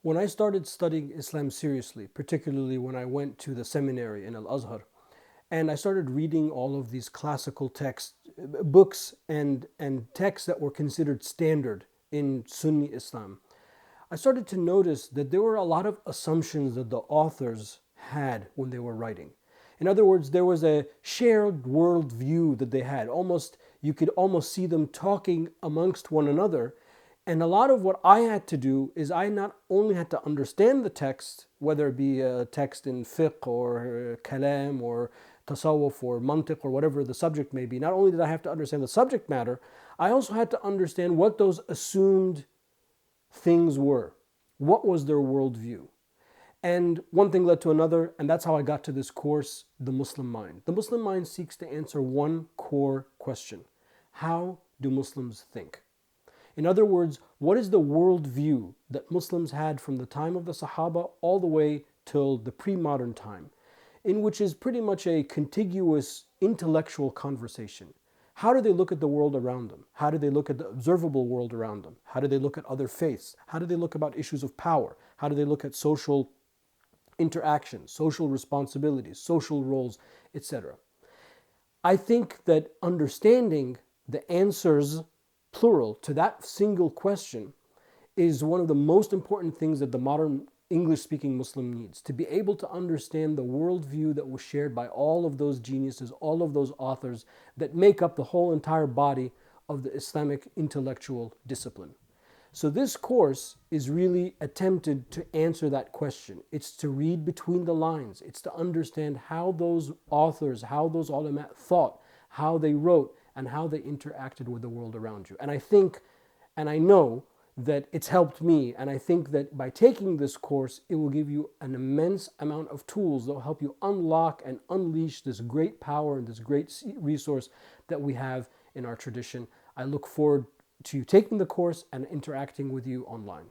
When I started studying Islam seriously, particularly when I went to the seminary in Al-Azhar, and I started reading all of these classical texts, books and texts that were considered standard in Sunni Islam, I started to notice that there were a lot of assumptions that the authors had when they were writing. In other words, there was a shared worldview that they had. Almost, you could almost see them talking amongst one another. And a lot of what I had to do is I not only had to understand the text, whether it be a text in fiqh or kalam or tasawwuf or mantiq or whatever the subject may be, not only did I have to understand the subject matter, I also had to understand what those assumed things were. What was their worldview? And one thing led to another, and that's how I got to this course, The Muslim Mind. The Muslim Mind seeks to answer one core question: how do Muslims think? In other words, what is the worldview that Muslims had from the time of the Sahaba all the way till the pre-modern time, in which is pretty much a contiguous intellectual conversation? How do they look at the world around them? How do they look at the observable world around them? How do they look at other faiths? How do they look about issues of power? How do they look at social interactions, social responsibilities, social roles, etc.? I think that understanding the answers, plural, to that single question is one of the most important things that the modern English-speaking Muslim needs, to be able to understand the worldview that was shared by all of those geniuses, all of those authors that make up the whole entire body of the Islamic intellectual discipline. So this course is really attempted to answer that question. It's to read between the lines. It's to understand how those authors, how those ulama thought, how they wrote, and how they interacted with the world around you. And I think, and I know, that it's helped me, and I think that by taking this course, it will give you an immense amount of tools that will help you unlock and unleash this great power and this great resource that we have in our tradition. I look forward to taking the course and interacting with you online.